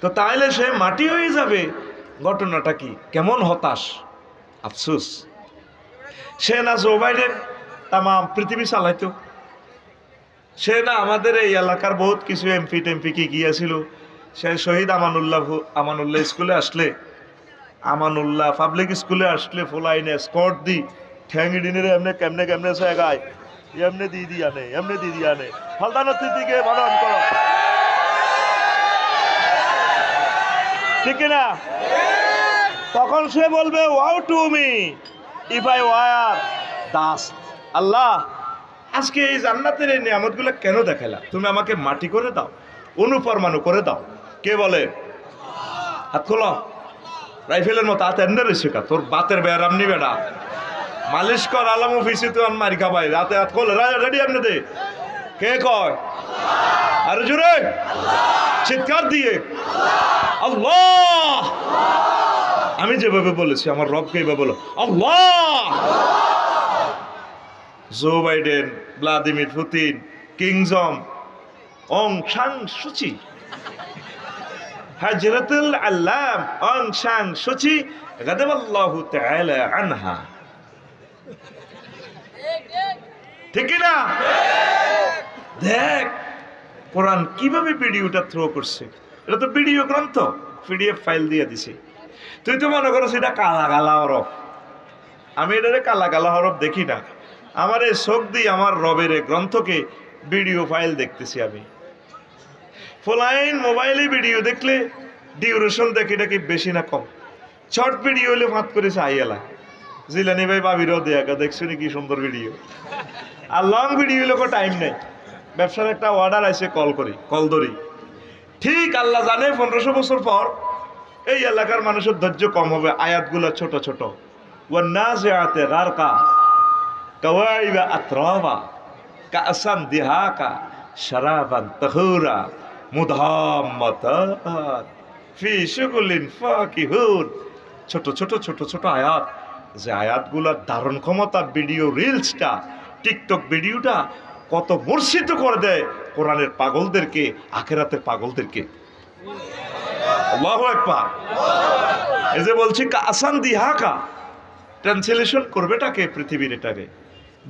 তো তাইলে সে মাটি হয়ে যাবে, ঘটনাটা কি? কেমন হতাশ, আফসোস। সে না জো বাইডেন তাম পৃথিবী চালাইতো, সে না আমাদের এই এলাকার বহুত কিছু এমপি টেমপি কি গিয়েছিল, সে শহীদ আমানুল্লাহ স্কুলে আসলে, আমানুল্লাহ পাবলিক স্কুলে আসলে ফোলাইনে স্কট দি ঠ্যাংডিনের এমনি কেমনে কেমনে সে গায়, এমনি দিদি আনে, এমনি দিদি আনে, ফালতানোর দিকে বারণ করো, ঠিক না? তখন সে বলবে woe to me if I were dust. Allah, আজকে এই জান্নাতের এই নিয়ামতগুলো কেন দেখাইলা? তুমি আমাকে মাটি করে দাও, অনুপরমাণু করে দাও। কে বলে? হাত খোলো। রাইফেলের মতো হাত এন্ডে রয়েছে কা, তোর বাতের বেয়ারাম নি বেড়া, মালিশ কর আলাম অফিসে তুই মারি খাবাই, রাতে হাত খোলে রেডি আপনি দে। কে কয়? আরে জোরে চিৎকার দিয়ে আল্লাহ। আমি যেভাবে বলেছি আমার রবকে এইভাবে বলো Allah. Joe Biden, Vladimir Putin, Kim Jong, Aung San Suu Kyi, হাজরাতুল আল্লাম অং সাং সুচি গাদাবাল্লাহু তাআলা আনহা, ঠিক না? দেখ কোরআন কিভাবে ভিডিওটা থ্রো করছে। এটা তো ভিডিও গ্রন্থ, পিডিএফ ফাইল দিয়ে দিছে। তুই তো মনে করো সেটা কালা কালা হরফ, আমি এটারে কালা কালা হরফ দেখি না। আমার এই চোখ দিয়ে আমার রবের গ্রন্থকে ভিডিও ফাইল দেখতেছি আমি। ফোলাইন মোবাইলে ভিডিও দেখলে ডিউরেশন দেখে এটা কি বেশি না কম? শর্ট ভিডিও হলে ফাঁত করেছে আইয়ালা জিলানি ভাই বাবিরও দেখা দেখছো কি সুন্দর ভিডিও। আর লং ভিডিও হলে টাইম নেই, ব্যবসার একটা অর্ডার আছে, কল ধরি। ঠিক আল্লাহ জানে 1500 বছর পর এই এলাকার মানুষের ধৈর্য কম হবে, আয়াতগুলো ছোট ছোট। ওয়ান্নাজিআতি গারকা কাওয়াইবা আতরাবা কাসান দিহাকা শারাবান তাহুরা মুদাম্মাতাত ফি শুগুলিন ফাকিহুন। ছোট ছোট ছোট ছোট আয়াত, যে আয়াতগুলোর ধারণ ক্ষমতা, ভিডিও রিলসটা, টিকটক ভিডিওটা কত মূর্ছিত করে দেয় কোরআনের পাগলদেরকে, আখেরাতের পাগলদেরকে। আল্লাহু আকবার। এই যে বলছি কাসান দিহাকা, ট্রান্সলেশন করবেটাকে পৃথিবীর এটাকে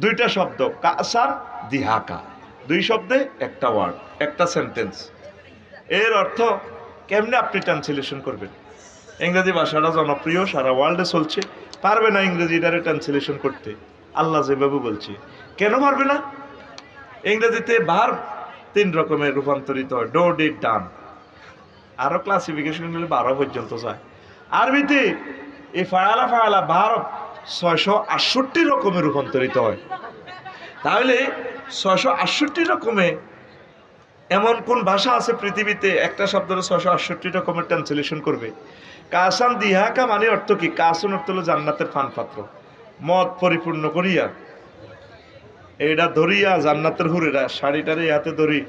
দুইটা শব্দ, কাসান দিহাকা, দুই শব্দে একটা ওয়ার্ড, একটা সেন্টেন্স। এর অর্থ কেমনে আপনি ট্রান্সলেশন করবেন? ইংরেজি ভাষাটা জনপ্রিয়, সারা ওয়ার্ল্ডে চলছে, পারবে না ইংরেজিটারে ট্রান্সলেশন করতে। আল্লাহ যেভাবে বলছে, কেন পারবে না? ইংরেজিতে ভার্ব 3 রকমের রূপান্তরিত হয়, ডো ডিড ডান, আরো ক্লাসিফিকেশন হলে 12 পর্যন্ত যায়। আরবিতে এই ফায়ালা ফায়ালা ভার্ব 668 রকমের রূপান্তরিত হয়। তাহলে 668 রকমে এমন কোন ভাষা আছে পৃথিবীতে একটা শব্দের 668 রকমের ট্রান্সলেশন করবে? কাসান দিহাকা মানে অর্থ কি? কাসন অর্থ হলো জান্নাতের পানপাত্র, মদ পরিপূর্ণ করিয়া এইটা ধরিয়া জান্নাতের হুরেরা শাড়িটারে হাতে ধরি,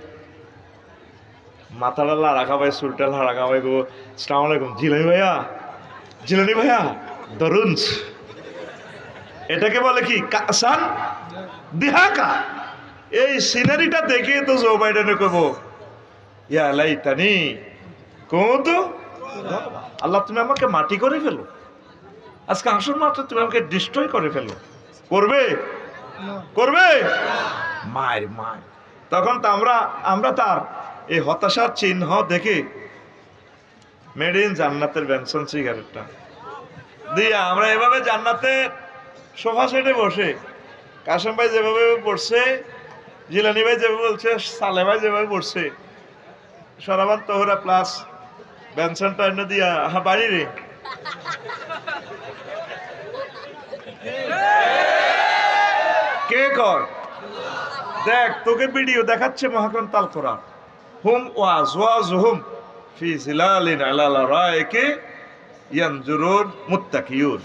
মাথাটা লাড়া খাবাই, চুলটা লাড়া খাবাই, গো আসসালামু আলাইকুম জিলানি ভাইয়া দরুন। এটাকে বলে কি? কাসান দিহাকা। এই সিনারিটা দেখে তো জো বাইডেনে কব ইয়া লাইতানি কুনতু, আল্লাহ তুমি আমাকে মাটি করে ফেলো, আজকে আসল মাত্র তুমি আমাকে ডিস্ট্রয় করে ফেলো। করবে? করবে? মায়ের মায়। তখন তো আমরা তার এই হতাশার চিহ্ন দেখে মেড ইন জান্নাতের বেনসন সিগারেটটা দিয়ে আমরা এভাবে জান্নাতে সোফা সেটে বসে, কাশেম ভাই যেভাবে পড়ছে, জিলানি ভাই যেভাবে বলছে, সালে ভাই যেভাবে পড়ছে, সরাবান তোহরা প্লাস বেনসনটা এনে দিয়া বাড়ি রে কে কর? দেখ তোকে ভিডিও দেখাচ্ছে মহাগ্রন্থ আল কোরআন, হুম ওয়াজওয়াজুহুম ফি জিলালিন আলা লারাইকি ইয়ানজুরুন মুত্তাকিয়ুন।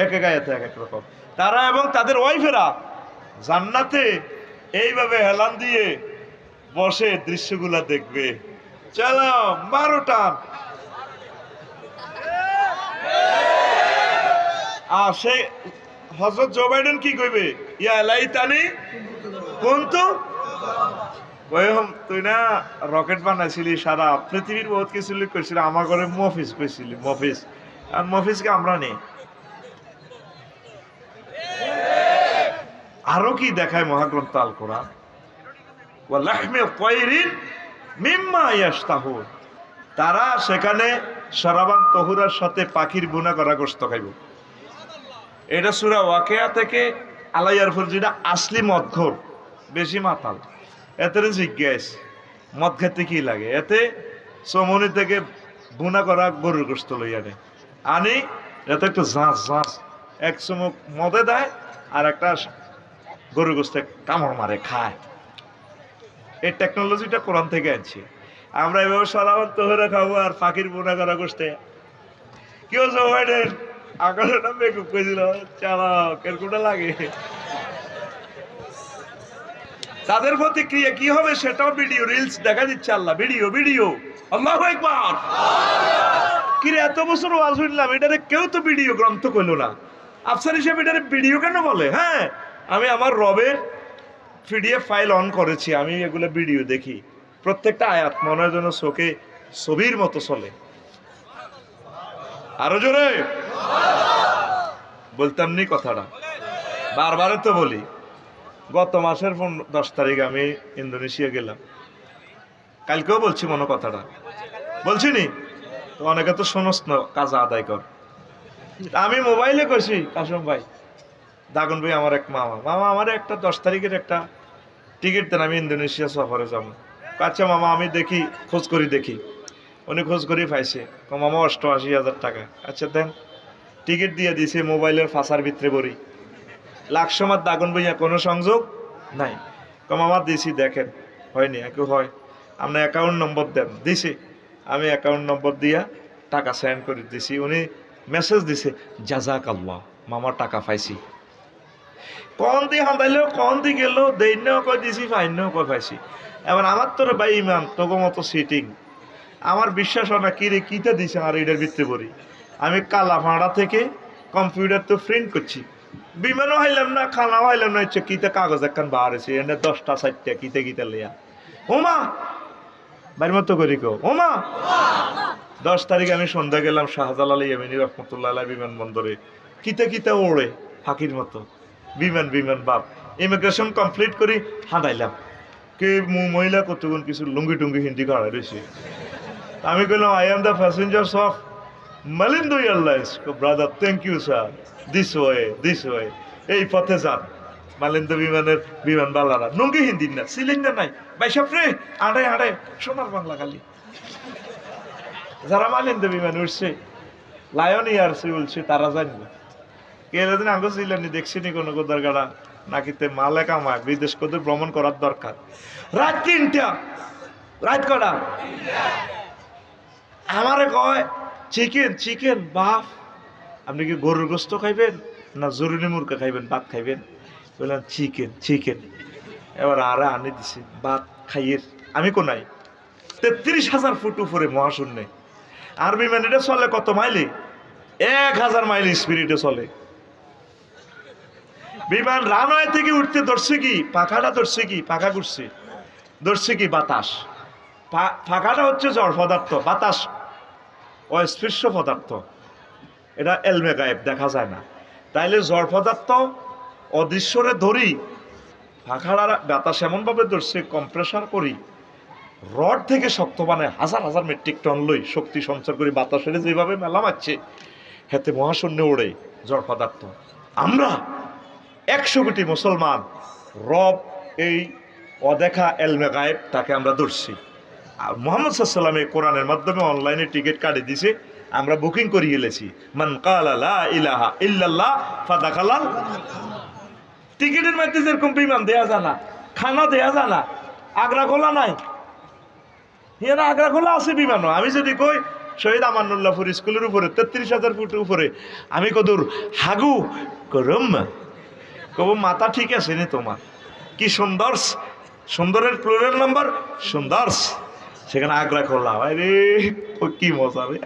এক এক আয়াতে এক এক রকম। তারা এবং তাদের ওয়াইফেরা জান্নাতে এইভাবে হেলান দিয়ে বসে দৃশ্যগুলা দেখবে। চলো 12টা। আর সেই হযরত জো বাইডেন কি কইবে? ইয়া লাইতানি কুনতু বয়ম তুই না রকেট বানাইছিলি, সারা পৃথিবীর বহুত কিছু করছিলি, আমার ঘরে মফিস কইছিলি, মফিস। আর মফিসকে আমরা নেই। আরো কি দেখায় মহাগ্রন্থ আল কোরআন, ওয়া লাহমি তায়রিন মিম্মা ইয়াশতাহুন, তারা সেখানে শরাবান তহুরার সাথে পাখির বুনা করা গোশত খাইব। এটা সূরা ওয়াকিয়া থেকে আলাইয়ার ফর, যেটা আসলি মদঘর, বেশি মাতাল। এতে জিজ্ঞেস মদ খেতে কি লাগে, এতে চমনি থেকে বুনা করা গরুর গোশত লইয়া নেয়, আনি এত একটু ঝাঁস ঝাঁস এক চুমুক মদে দেয়, আর একটা গরুর গোশতে কামড় মারে খায়। এই টেকনোলজিটা কোরআন থেকে আনছি আমরা। এভাবে সারাবার তোহরা খাবো আর পাখির বোনা করা গোশতে। কি হচ্ছে ওয়াইডের আকাশটা মেকআপ করেছিল, চালাও কেরকুটা লাগে। তাদের প্রতিক্রিয়া কি হবে সেটাও ভিডিও রিলস দেখা দিচ্ছে। আল্লাহ ভিডিও ভিডিও, আল্লাহু আকবার। কিরে এত বছর ওয়াজ শুনলাম, এটারে কেউ তো ভিডিও গ্রন্থ করলো না। আফসার হিসেবে এটারে ভিডিও কেন বলে? হ্যাঁ, আমি আমার রবের পিডিএফ ফাইল অন করেছি, আমি এগুলো ভিডিও দেখি। প্রত্যেকটা আয়াত মনে হয় যেন চোখে ছবির মতো চলে। আরো জোরে বলতাম নি কথাটা, বারবারে তো বলি। গত মাসের 10 তারিখ আমি ইন্দোনেশিয়া গেলাম, কালকেও বলছি মনে কথাটা, বলছি নি তো? অনেকে তো শোনস না, কাজা আদায় কর। আমি মোবাইলে কইছি, কাসম ভাই, দাগন ভাই আমার এক মামা, মামা আমার একটা 10 তারিখের একটা টিকিট দেন, আমি ইন্দোনেশিয়া সফরে যাবো। আচ্ছা মামা আমি দেখি, খোঁজ করি দেখি। উনি খোঁজ করি পাইছে, মামা 88,000 টাকা। আচ্ছা দেন, টিকিট দিয়ে দিছে, মোবাইলের ফাঁসার ভিতরে বড়ি। লাকসমার দাগন ভাইয়া কোনো সংযোগ নাই। মামা দিছি, দেখেন হয়নি। একটু হয়, আপনার অ্যাকাউন্ট নম্বর দেন। দিছি, আমি অ্যাকাউন্ট নম্বর দিয়া টাকা সেন্ড করে দিছি। উনি মেসেজ দিছে, জাজাক আল্লাহ, মামার টাকা পাইছি। কন দিয়ে হাঁদাইলেও, কন দিয়ে গেলেও, দেইনেও কয় দিছি, ফাইনেও কয় পাইছি। এবার আমার তোর ভাই ইমাম তোকে মতো সিটিং, আমার বিশ্বাস হয় না কিরে কিটা দিছে আর এটার ভিতরে পড়ি। আমি কালা ভাড়া থেকে কম্পিউটার তো প্রিন্ট করছি, বিমানও হাইলাম না, খানাও হাইলাম না, ইচ্ছে কিতে কাগজ একখান বার হয়েছে, এনে 10টা 4টা কিতে কিতে লিয়া। ওমা বাড়ির মতো করি কো, ওমা 10 তারিখ আমি সন্ধ্যা গেলাম শাহজালাল ইয়ামিনী রহমতুল্লাহ বিমানবন্দরে, কিতে কিতে ওড়ে ফাঁকির মতো বিমান বিমান বাপ। ইমিগ্রেশন কমপ্লিট করি হাঁটাইলাম, কে মহিলা কতক্ষণ কিছু লুঙ্গি টুঙ্গি হিন্দি খাড়াই রয়েছে। আমি বললাম, I am the passengers of Malindo Airlines. Brother thank you sir, this way, এই পথে যান। মালিন্দু বিমানের বিমান বালারা লুঙ্গি হিন্দি না, সিলিন্ডার নাই, বাইসাপ রে আড়াই আড়াই সোনার বাংলা খালি। যারা মালিন্দু বিমান উঠছে, লায়ন এয়ারসে উঠছে, তারা জানবে। কে দিন আগে ছিলেন দেখছিনি কোনো কোদার গাড়া নাকিতে মালে কামায়, বিদেশ কোথাও ভ্রমণ করার দরকার। রাত 3টা, রাত কটা আমারে কয় চিকেন চিকেন। বাপ আপনি কি গরুর গোস্ত খাইবেন না জরুরি মুরগা খাইবেন, ভাত খাইবেন? বললাম চিকেন চিকেন। এবার আরে আনি দিছি ভাত খাইয়ের। আমি কোনাই 33,000 ফুট উপরে মহাশূন্যে। আর বিমান এটা চলে কত মাইলে? 1000 মাইল স্পিরিটে চলে বিমান। রানওয়ে থেকে উঠতে ধরছে কি পাখাটা, ধরছে কি পাখা ঘুরছে, ধরছে কি বাতাস। ফাঁকাটা হচ্ছে জড় পদার্থ, বাতাস অস্পৃশ্য পদার্থ, এটা এলমে গায়েব, দেখা যায় না। তাইলে জড় পদার্থ অদৃশ্যরে ধরি, ফাঁকাড়া বাতাস এমনভাবে ধরছে, কম্প্রেসার করি, রড থেকে শক্ত বানায় হাজার হাজার মেট্রিক টন লই শক্তি সঞ্চার করি, বাতাসের যেভাবে মেলা মারছে হেতে মহাশূন্যে ওড়ে জড় পদার্থ। আমরা 100 কোটি মুসলমান রব এই অদেখা এলমে গায়েব তাকে আমরা ধরছি। আর মুহাম্মদ সাল্লাল্লাহু আলাইহি ওয়াসাল্লাম কোরআনের মাধ্যমে অনলাইনে টিকিট কাটে দিছে, আমরা বুকিং করে গেলেছি। মান ক্বালা লা ইলাহা ইল্লাল্লাহ ফাদাখালাল। টিকিটের মধ্যে যেরকম বিমান দেয়া জানা, খানা দেয়া জানা, আগ্রা খোলা নাই। হিয়ানা আগ্রা খোলা আছে বিমানও। আমি যদি কই শহীদ আমানুল্লাহপুর স্কুলের উপরে 33,000 ফুটের উপরে, আমি কদূর হাগু করম কব মাথা ঠিক আছে নি তোমার? কি সুন্দর, সুন্দরের প্লুরাল নাম্বার সুন্দর, সেখানে আগ্রা খোলা। আরে কি মজা রে,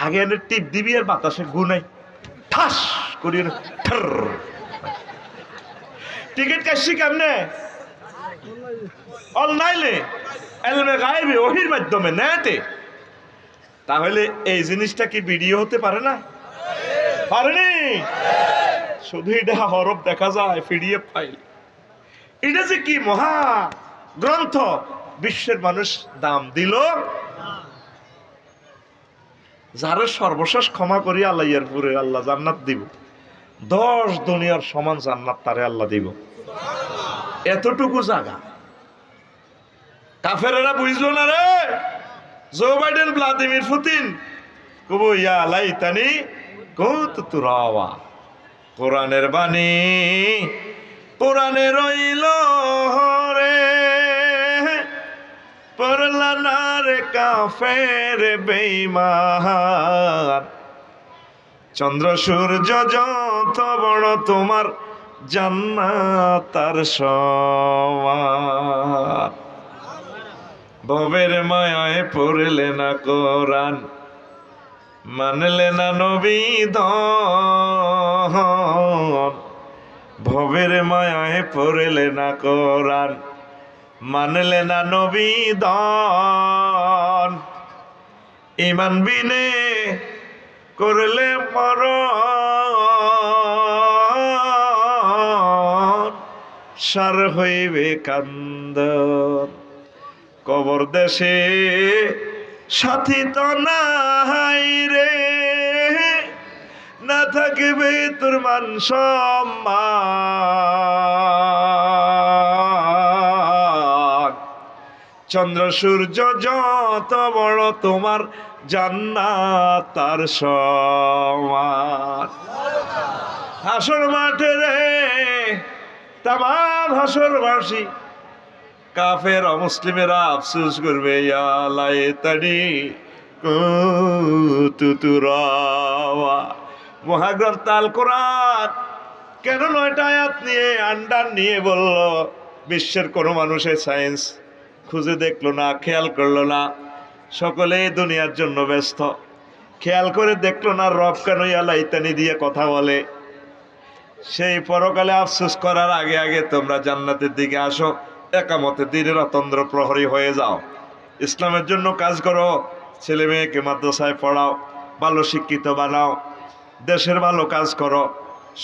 আগে এনে টিপ দিবি আর বাতাসে গুনাই ঠাস করি ঠার। টিকিট কাটছি কেমনে? অনলাইনে এলমে গায়েবে ওহির মাধ্যমে নেটে, তাহলে এই জিনিসটা কি ভিডিও হতে পারে না? পারেনি। শুধু এটা হরফ দেখা যায়, পিডিএফ ফাইল। এটা যে কি মহা গ্রন্থ, বিশ্বের মানুষ দাম দিল। যারা সর্বশেষ ক্ষমা করি আল্লাহ ইয়ার পুরে আল্লাহ জান্নাত দিব, 10 দুনিয়ার সমান জান্নাত তারে আল্লাহ দিব। এতটুকু জায়গা কাফেরেরা বুঝলো না রে। জো বাইডেন, ভ্লাদিমির পুতিন কব ইয়া লাইতানি কুনতু তুরাবা। কোরআনের বাণী কোরআনে রইল রে, পড়লা না রে কাফের বেঈমান। চন্দ্র সূর্য যত বড় তোমার জান্নাত তার সমান। ভবের মায়ায় পড়লে না কোরআন, মানলে না নবী দন। ভবের মায়ায় পড়লে না কোরআন, মানলে না নবী দন। ঈমান বিনে করলে মরণ, সার হইবে কান্দন। কবর দেশে সাথী তো নাই রে, না থাকবে তোর মান সম্মান। চন্দ্র সূর্য যত বড় তোমার জান্নাত তার সমান। হাসর মাঠে রে তামাম হাসরবাসী কাফের অমুসলিমেরা আফসোস করবে, ইয়া লাইতানি কুনতু তুরাবা। মহাগ্রন্থ আল কোরআন কেন 9টা আয়াত নিয়ে আন্ডার নিয়ে বলল? বিশ্বের কোনো মানুষের সায়েন্স খুঁজে দেখলো না, খেয়াল করলো না। সকলেই দুনিয়ার জন্য ব্যস্ত, খেয়াল করে দেখলো না রব কেন ইয়া লাইতানি দিয়ে কথা বলে। সেই পরকালে আফসোস করার আগে আগে তোমরা জান্নাতের দিকে আসো, একামতের দিনের অতন্দ্র প্রহরী হয়ে যাও, ইসলামের জন্য কাজ করো, ছেলে মেয়েকে মাদ্রাসায় পড়াও, ভালো শিক্ষিত বানাও, দেশের ভালো কাজ করো,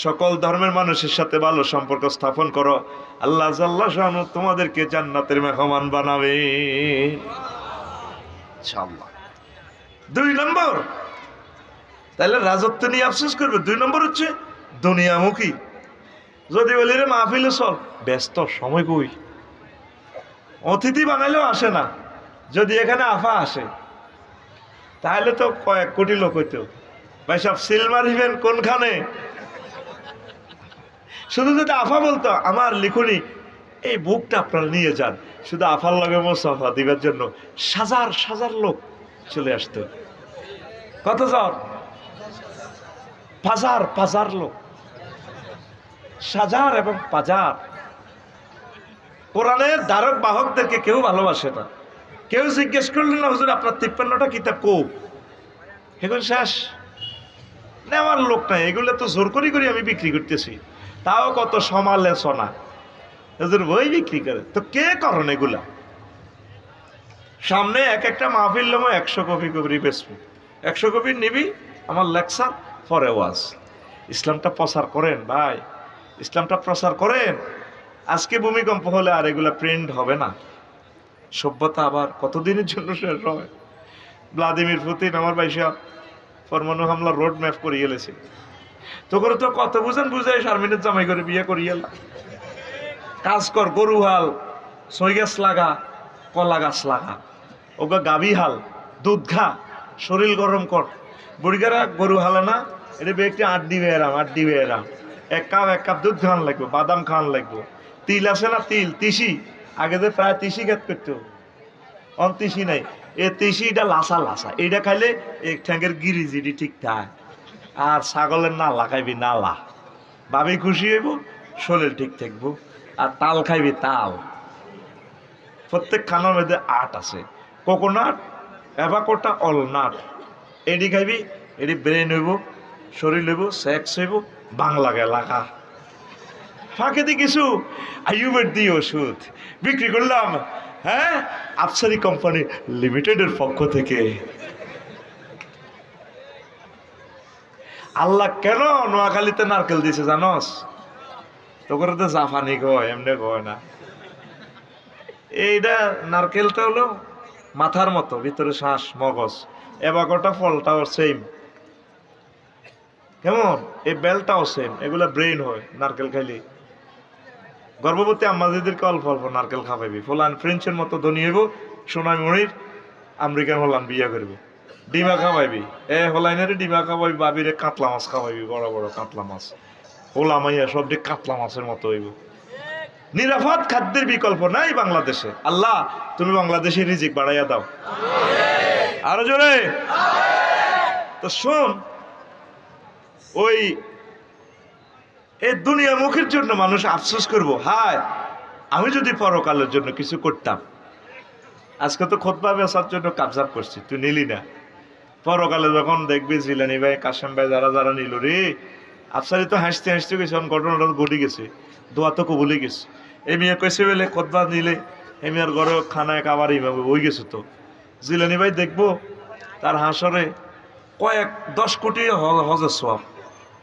সকল ধর্মের মানুষের সাথে ভালো সম্পর্ক স্থাপন করো। আল্লাহ জাল্লা শানু তোমাদেরকে জান্নাতের মেহমান বানাবে ইনশাআল্লাহ। 2 নম্বর, তাহলে রাজত্ব নিয়ে আফসোস করবে। 2 নম্বর হচ্ছে দুনিয়ামুখী। যদি বলি রে মাহফিলে চল, ব্যস্ত, সময় কই। অতিথি বানাইলেও আসে না। যদি এখানে আফা আসে তাহলে তো কয়েক কোটি লোক হইতো। ভাই সব সিল মারিবেন কোনখানে? শুধু যদি আফা বলতো আমার লিখুনি এই বুকটা আপনারা নিয়ে যান, শুধু আফার লগে মোসাফা দিবার জন্য হাজার হাজার লোক চলে আসতো। কত জন? 5000 লোক, 1000 এবং 5000। কোরআনের ধারক বাহকদেরকে কেউ ভালোবাসে না। কেউ জিজ্ঞেস করলেন না হুজুর আপনার 53টা কিতাব কো? এগুলো শেষ, নেওয়ার লোক নাই। এগুলো তো জোর করি করি আমি বিক্রি করতেছি, তাও কত সমালোচনা। হুজুর বই বিক্রি করে, তো কে করেন এগুলা? সামনে একটা মাহফিল নেবো, 100 কপি করে বেচবো। 100 কপি নিবি, আমার লেকচার পরে ওয়াজ। ইসলামটা প্রচার করেন ভাই, ইসলামটা প্রচার করেন। আজকে ভূমিকম্প হলে আর এগুলা প্রিন্ট হবে না, সভ্যতা আবার কতদিনের জন্য শেষ হয়। ভ্লাদিমির পুতিন আমার বাইশা পরমাণু হামলার রোড ম্যাপ করে গেলেছে। তো করে তো কত বুঝেন বুঝাই শারমিনের জামাই করে বিয়ে করিয়ে কাজ কর, গরু হাল, সই গাছ লাগা, কলা গাছ লাগা, ওগা গাভী হাল, দুধ খা, শরীর গরম কর। বুড়িগারা গরু হালে না, এটা একটি 8 দিবে এরাম 8 দিবে এরাম। 1 কাপ দুধ খাওয়ান লাগবে, বাদাম খাওয়ান লাগবে, তিল আছে না, তিল তিসি, আগে যে প্রায় তিসি খেত করতো, অন তিসি নাই। এ তিসিটা লাসা লাসা, এইটা খাইলে এক ঠ্যাঙ্গের গিরিজিডি ঠিক থাকে। আর ছাগলের নালা খাইবি, নালা ভাবি খুশি হইব, শরীর ঠিক থাকবো। আর তাল খাইবি, তাল। প্রত্যেক খানার মধ্যে 8 আছে, কোকোনাট, অ্যাভাকোটা, অলনাট। এডি খাইবি, এডি ব্রেন হইব, শরীর হইব, সেক্স হইব, বাংলা এলাকা। ফাঁকে দিয়ে কিছু আইয়ুবের দিয়ে ওষুধ বিক্রি করলাম, হ্যাঁ, আফসারি কোম্পানি লিমিটেডের পক্ষ থেকে। আল্লাহ কেন নোয়াখালীতে নারকেল দিছে জানস? তো করে তো জাফানি কয়, এমনি কয় না। এইটা নারকেলটা হলো মাথার মতো, ভিতরে শ্বাস মগজ, এবাকোটা ফলটাও সেম, কেমন এই বেলটাও সেম, এগুলা ব্রেইন হয় নারকেল খাইলে। গর্ভবতী আম্মাজিদেরকে অল্প অল্প নারকেল খাওয়াইবি, ফলান ফ্রেঞ্চের মতো ধনী হইব, সোনাই মনির আমেরিকান হলান বিয়া করবি, ডিমা খাওয়াইবি, হলাইনের ডিমা খাওয়াইবি, বাবিরে কাতলা মাছ খাওয়াইবি, বড় বড় কাতলা মাছ, হোলা মাইয়া সব দিক কাতলা মাছের মতো হইব। নিরাপদ খাদ্যের বিকল্প নাই বাংলাদেশে। আল্লাহ তুমি বাংলাদেশে রিজিক বাড়াইয়া দাও, আরো জোরে। তো শোন, ওই এই দুনিয়া মুখের জন্য মানুষ আফসোস করবো, হায় আমি যদি পরকালের জন্য কিছু করতাম। আজকে তো খুতবা বেচার জন্য কাবজাব করছি, তুই নিলি না। পরকালে যখন দেখবি জিলানি ভাই, কাশেম ভাই, যারা যারা নিল রে, আফসারি তো হাসতে হাসতে গেছে, ঘটনাটা ঘটে গেছে, দোয়া তো কবুলে গেছে। এই মেয়ে কইছে বলে খুতবা নিলে এই মেয়ের ঘরে খানায় খাবার ইমাম হয়ে গেছে। তো জিলানি ভাই দেখবো তার হাসরে কয়েক 10 কোটি হজের সওয়াব।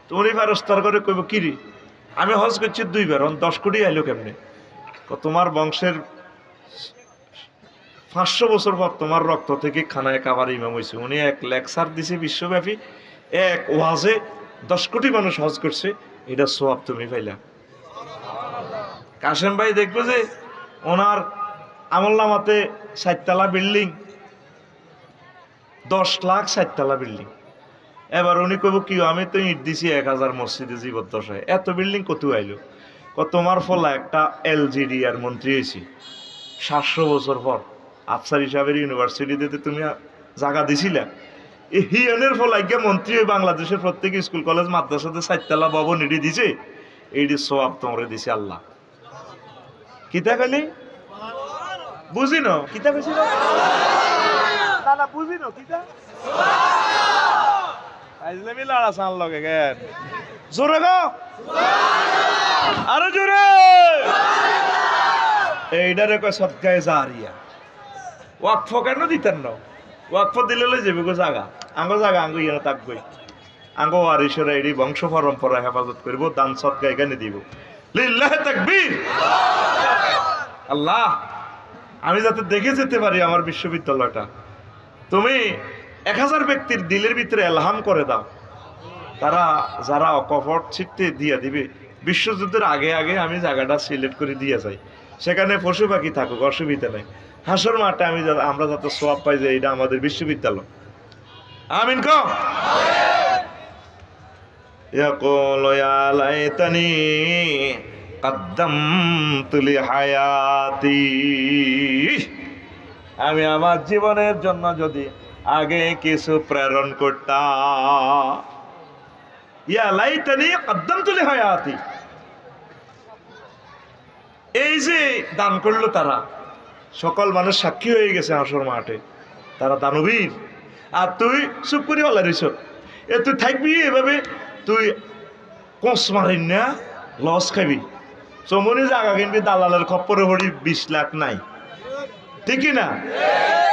তো উনি ফেরেশতার করে কইব, কিরি আমি হজ করছি 2 বার, 10 কোটি আইলো কেমনে? তোমার বংশের 500 বছর পর তোমার রক্ত থেকে খানায় কাবার ইমাম হয়েছে। উনি এক লেকচার দিছে বিশ্বব্যাপী, এক ওয়াজে 10 কোটি মানুষ হজ করছে, এটা সওয়াব তুমি পাইলা। কাশেম ভাই দেখবে যে ওনার আমলনামাতে 7 তলা বিল্ডিং, 10 লাখ 7 তলা বিল্ডিং। এবার উনি কইব, কি আমি তো ইট দিছি 1000 মসজিদে জীবদ্দশায়, এত বিল্ডিং কত আইলো? তোমার ফলা একটা এলজিডি আর মন্ত্রী হয়েছি 700 বছর পর, আফসার হিসাবের ইউনিভার্সিটিতে তুমি জায়গা দিছিলা। এই হিয়নের ফলাই গিয়ে মন্ত্রী হয়ে বাংলাদেশের প্রত্যেক স্কুল কলেজ মাদ্রাসাতে 4 তলা ভবন এটি দিছে, এইটি সওয়াব তোমরা দিছে আল্লাহ। কিতা কইলি বুঝিন? কিতা কইছিল না না বুঝিন? কিতা আইজলামি লড়া সান লগে গেন, জোরে গো, আরো জোরে। এইটারে কয় সদকায়ে জারিয়া। ওয়াকফ কেন দিতেন না? ওয়াকফ দিলে লই যাবে গো জায়গা, আঙ্গো জায়গা আঙ্গো ইয়ে থাকবই, আঙ্গো ওয়ারিসরা এটি বংশ পরম্পরা হেফাজত করবো, দান সদকা এখানে দিব। লিল্লাহে তাকবীর। আল্লাহ আমি যাতে দেখে যেতে পারি আমার বিশ্ববিদ্যালয়টা, তুমি 1000 ব্যক্তির দিলের ভিতরে এলহাম করে দাও, তারা যারা অকপট ছিটতে দিয়া দিবে। বিশ্বযুদ্ধের আগে আগে আমি জায়গাটা সিলেক্ট করে দিয়ে যাই, সেখানে পশু পাখি থাকুক, অসুবিধা নেই। হাসর মাঠে আমরা যাতে সওয়াব পাই যে এটা আমাদের বিশ্ববিদ্যালয়। আমিন ক ইয়াকুলু ইয়া লাইতানি কদ্দামতু লিহায়াতি। আমি আমার জীবনের জন্য যদি আগে কিছু প্রেরণ করতাম। ইয়া লাইতানি কদ্দামতু লিহায়াতি, এই যে দান করলো তারা, সকল মানুষ সাক্ষী হয়ে গেছে হাসর মাঠে, তারা দানবীর। আর তুই চুপ করে হলা রইছ, তুই থাকবি এভাবে, তুই কোষ মারিন না, লস খাবি। চমনি জায়গা কিনবি, দালালের খপ্পরে হড়ি 20 লাখ নাই, ঠিকই না?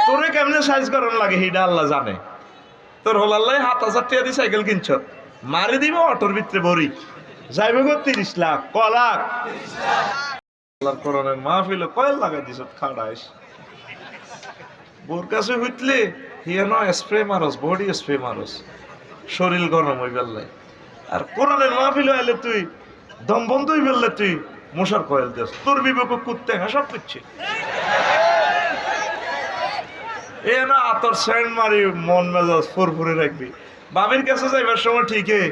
তোরে কেমনে সাইজ করানো লাগে সেটা আল্লাহ জানে। তোর হলাল্লাই 7000 টাকা দিয়ে সাইকেল কিনছ, মারি দিব অটোর ভিতরে ভরি, যাইবে গো 30 লাখ, ক লাখ? আল্লাহর কোরআনের মাহফিলে কয়েল লাগাই দিছ খাড়াইস, বোর কাছে হইতলে হিয়া নয় স্প্রে মারস, বডি স্প্রে মারস, শরীর গরম হয়ে গেলে। আর কোরআনের মাহফিলে আইলে তুই দম বন্ধ হয়ে গেলে তুই মশার কয়েল দিস, তোর বিবেক কুত্তে সব করছে। এ না আতর সেন্ট মারি মন মেজাজ ফুরফুরে রাখবি। বাবির কাছে যাইবার সময় ঠিকই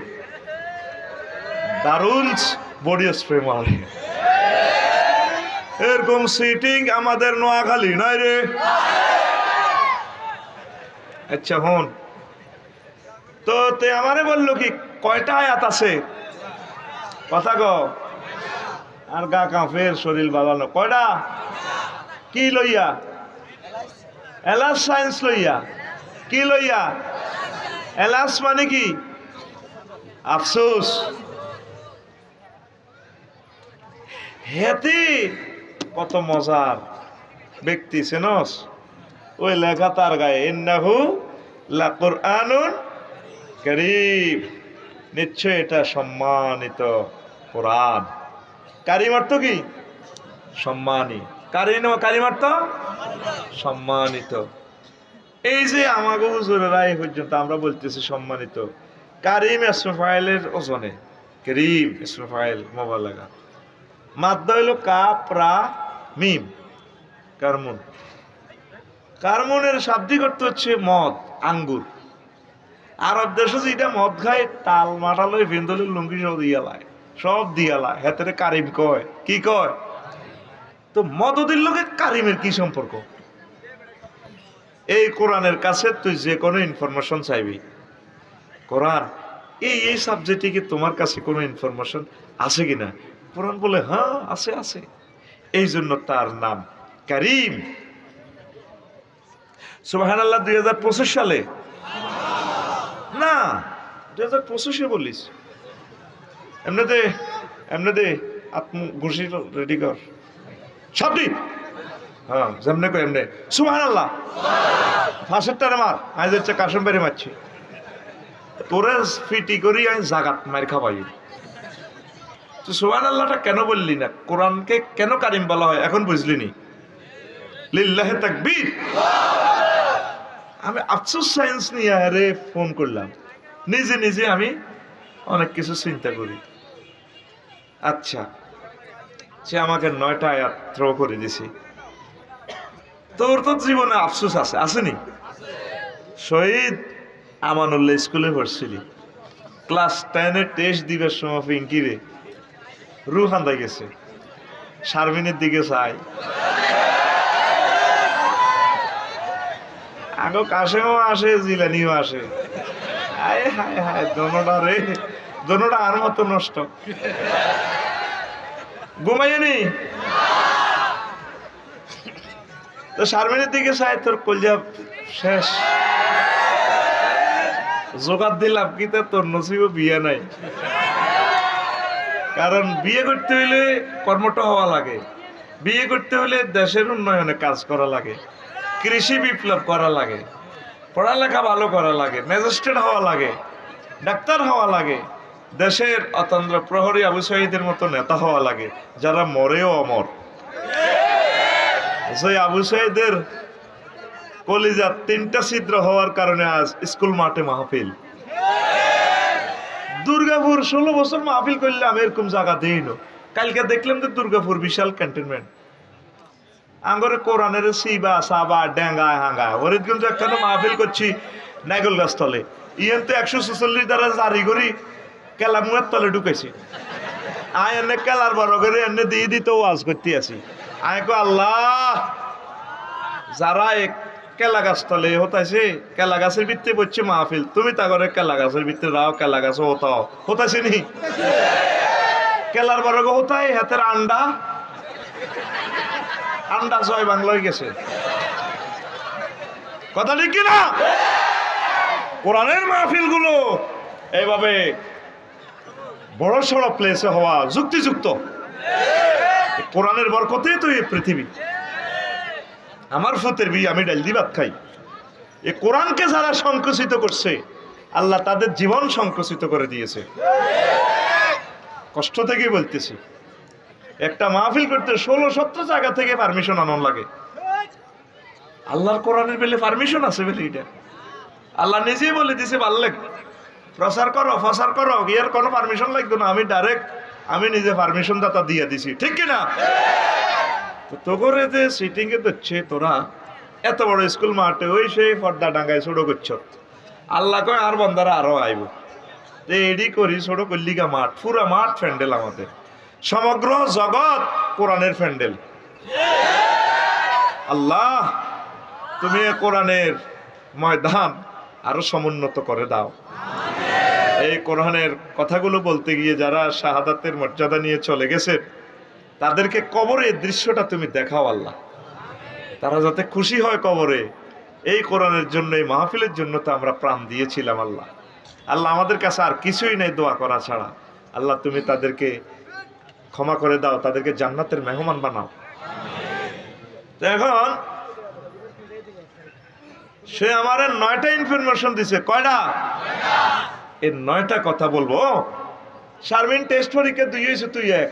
দারুণ বডি স্প্রে মারে। এরকম সিটিং আমাদের নোয়াখালী নাই রে। আচ্ছা হন তো, তে আমারে বললো কি কয়টা আয়াত আছে, কথা গো, আর গা কাঁপের শরীর বাজানো কয়টা? কি লইয়া? এলাস সায়েন্স লইয়া। কি লইয়া? এলাস মানে কি? আফসোস। হেতে কত মজার ব্যক্তি সেনস, ওই লেখা তার গায়ে ইন্নাহু লা কুরআনুন কারীম, নিশ্চয় এটা সম্মানিত কোরআন। কারীম অর্থ কি? সম্মানী। কারীম অর্থ সম্মানিত। এই যে আমাগো হুজুরেরা এই পর্যন্ত আমরা বলতেছি সম্মানিত, কারীম ইসমে ফাইলের ওজনে, কারীম ইসমে ফাইল মুবালাগা, মাদ্দা হইল কাফ রা মিম, কারমুন। কারমুনের শাব্দিক অর্থ হচ্ছে মদ, আঙ্গুর। আরব দেশে যেটা মদ খায় টাল মাটাল ওই ভেন্দলের লুঙ্গি সব দিয়ালায়, সব দিয়ালায়, হেতে কারিম কয়। কি কয়? তো মদদের লোকে কারিমের কি সম্পর্ক? এই কোরআনের কাছে তুই যে কোনো ইনফরমেশন চাইবি, কোরআন এই সাবজেক্টে কি তোমার কাছে কোনো ইনফরমেশন আছে কিনা? কোরআন বলে হ্যাঁ আছে আছে। এই জন্য তার নাম কারিম। সুবহানাল্লাহ। 2025 সালে না, 2025-এ বলিস। এমনিতে আত্ম ঘুষি রেডি কর সবটি। হ্যাঁ যেমনে কই এমনি সুবহানাল্লাহ। ফাঁসের টানে মার, আজ হচ্ছে কাশম বেড়ে মারছি তোরে ফিটি করি আমি জাগাত মার খাবাই। তো সুবহানাল্লাহটা কেন বললি না? কোরআনকে কেন কারিম বলা হয় এখন বুঝলি নি? লিল্লাহি তাকবীর। আমি আফসোস সায়েন্স নিয়ে আরে ফোন করলাম, নিজে আমি অনেক কিছু চিন্তা করি। আচ্ছা, সে আমাকে 9টা আয়াত থ্রো করে দিছি। তোর তো জীবনে আফসোস আছে, আসেনি? শহীদ আমানুল্লাহ স্কুলে পড়ছিলি, ক্লাস 10-এ টেস্ট দিবার সময় পিঙ্কি রে রুহ হান্দাই গেছে, শারমিনের দিকে চাই, আগো কাশেমও আসে, জিলানিও আসে। হায় হায় হায়, দোনোটা আর মতো নষ্ট। ঘুমাইনি তো শারমিনের দিকে চাই, তোর কলজা শেষ। জোগাড় দিলাম কি তোর নসিব বিয়ে নাই। কারণ বিয়ে করতে হইলে কর্মটা হওয়া লাগে, বিয়ে করতে হলে দেশের উন্নয়নে কাজ করা লাগে, কৃষি বিপ্লব করা লাগে, পড়ালেখা ভালো করা লাগে, ম্যাজিস্ট্রেট হওয়া লাগে, ডাক্তার হওয়া লাগে, দেশের অতন্ত্র প্রহরী আবু সাঈদের মতো নেতা হওয়া লাগে, যারা মরেও অমর। সেই আবু সাঈদের কলিজার 3টা ছিদ্র হওয়ার কারণে আজ স্কুল মাঠে মাহফিল। দুর্গাপুর 16 বছর মাহফিল করলাম, এরকম জায়গা দেই না। কালকে দেখলাম যে দুর্গাপুর বিশাল ক্যান্টনমেন্ট, আঙ্গরে কোরআনের সিবা সাবা ডেঙ্গা হাঙ্গা হরিদগঞ্জ একখানে মাহফিল করছি নাইগল গাছ তলে, ইয়েন তো 146 দ্বারা জারি করি কেলামুয়ের তলে ঢুকেছি। আয় এনে কেলার বড় করে এনে দিয়ে দিতে ওয়াজ করতে আছি। আয় কো আল্লাহ, যারা এক কেলা গাছ তলে হতাইছে, কেলা গাছের ভিত্তি বলছে মাহফিল, তুমি তা করে কেলা গাছের ভিত্তি রাও, কেলা গাছ হতাও হতাইছে নি? কেলার বড় হতাই হাতের আন্ডা জয় বাংলা হয়ে গেছে। কথা ঠিক কিনা? কোরআনের মাহফিল গুলো এইভাবে বড় সড়ো প্লেসে হওয়া যুক্তিযুক্ত। কোরআনের বরকতে তো এই পৃথিবী। আমার ফুতের বিয়ে, আমি ডাল দি ভাত খাই। এই কোরআনকে যারা সংকুচিত করছে, আল্লাহ তাদের জীবন সংকুচিত করে দিয়েছে। কষ্ট থেকে বলতেছি, একটা মাহফিল করতে 16-17 জায়গা থেকে পারমিশন আনার লাগে। আল্লাহর কোরআনের বেলে পারমিশন আছে বলে এটা আল্লাহ নিজেই বলে দিছে, ভালো লাগে প্রচার করো, এর কোনো পারমিশন লাগবে না, আমি নিজে পারমিশন দাতা দিয়ে দিছি, ঠিক কিনা? তো করে যে সিটিং এ দিচ্ছে, তোরা এত বড় স্কুল মাঠে ওই সেই পর্দা ডাঙ্গায় ছোট করছ। আল্লাহ কয় আর বন্দারা আরো আইব, এডি করি ছোট করলিগা মাঠ, পুরা মাঠ প্যান্ডেল, আমাদের সমগ্র জগৎ কোরআনের প্যান্ডেল। আল্লাহ তুমি কোরআনের ময়দান আরো সমুন্নত করে দাও। এই কোরআনের কথাগুলো বলতে গিয়ে যারা শাহাদাতের মর্যাদা নিয়ে চলে গেছে, তাদেরকে কবরের দৃশ্যটা তুমি দেখাও আল্লাহ, তারা যাতে খুশি হয় কবরে। এই কোরআনের জন্য, এই মাহফিলের জন্য তো আমরা প্রাণ দিয়েছিলাম আল্লাহ। আল্লাহ আমাদের কাছে আর কিছুই নেই দোয়া করা ছাড়া। আল্লাহ তুমি তাদেরকে ক্ষমা করে দাও, তাদেরকে জান্নাতের মেহমান বানাও। তো এখন সে আমার 9টা ইনফরমেশন দিছে। কয়টা? এই 9টা কথা বলবো। শারমিন টেস্ট পরীক্ষা 2 হয়েছে, তুই 1।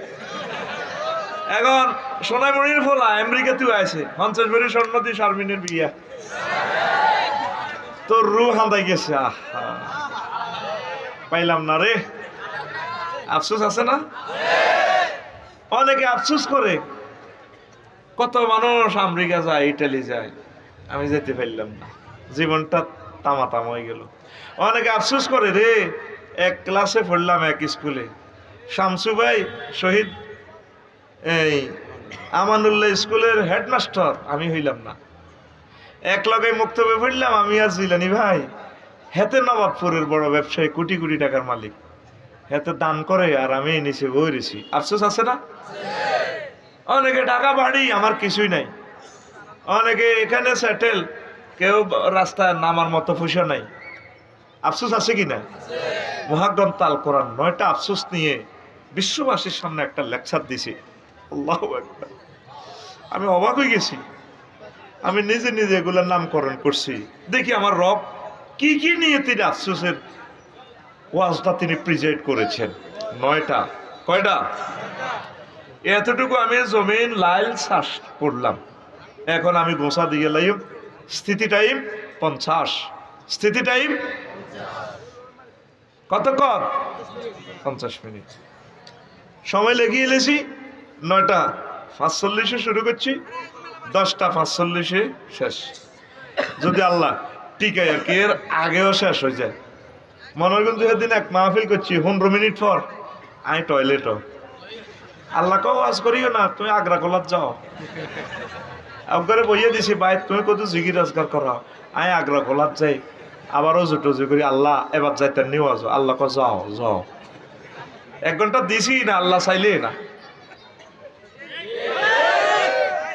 এখন সোনামণির ফোলা আমেরিকা তুই আছে 50 ভরি স্বর্ণ দিয়ে শারমিনের বিয়া, তোর রু হাঁদাই গেছে। আহা, পাইলাম না রে। আফসোস আছে না? অনেকে আফসোস করে, কত মানুষ আমেরিকা যায়, ইটালি যায়, আমি যেতে পারলাম না, জীবনটা তামা তামা হয়ে গেল। অনেকে আফসোস করে, রে এক ক্লাসে পড়লাম এক স্কুলে, শামসু ভাই শহীদ এই আমানুল্লাহ স্কুলের হেডমাস্টার, আমি হইলাম না। এক লগে মুক্তবে পড়লাম আমি আর জিলানি ভাই, হেতে নবাবপুরের বড় ব্যবসায়ী, কোটি কোটি টাকার মালিক, হেতে দান করে আর আমি নিচে বইরেছি। আফসোস আছে না? অনেকে টাকা বাড়ি, আমার কিছুই নাই। অনেকে এখানে সেটেল, কেউ রাস্তায় নামার মতো পয়সা নাই। আফসোস আছে কিনা? মহাগ্রন্থ আল কোরআন 9টা আফসোস নিয়ে বিশ্ববাসীর সামনে একটা লেকচার দিছি। আল্লাহু আকবার। আমি অবাক হয়ে গেছি। আমি নিজে নিজে এগুলোর নামকরণ করছি। দেখি আমার রব কি কি নিয়ে তিনি আফসোসের ওয়াজটা তিনি প্রেজেন্ট করেছেন। 9টা। কয়টা? এতটুকু আমি জমিন লাইল শ্বাস পড়লাম। এখন আমি গোসা দিয়ে লাইম। স্থিতি টাইম 50। স্থিতি টাইম কতক্ষণ? 50 মিনিট। সময় লেগে এলেছি 9টা 45-এ শুরু করছি, 10টা 45-এ শেষ। যদি আল্লাহ টিকায় আর কি, এর আগেও শেষ হয়ে যায়। মনে হয় কিন্তু সেদিন এক মাহফিল করছি, 15 মিনিট পর আমি টয়লেটও। আল্লাহ কেউ আজ করিও না, তুমি আগ্রা কলার যাও। একবারে বইয়ে দিছি, ভাই তুমি কত জিগি রোজগার করো, আমি আগ্রা কলার যাই। আবারও জুটোজি করি, আল্লাহ এবার যাইতে নিও আজ। আল্লাহ ক যাও যাও। 1 ঘন্টা দিছি না, আল্লাহ চাইলে না,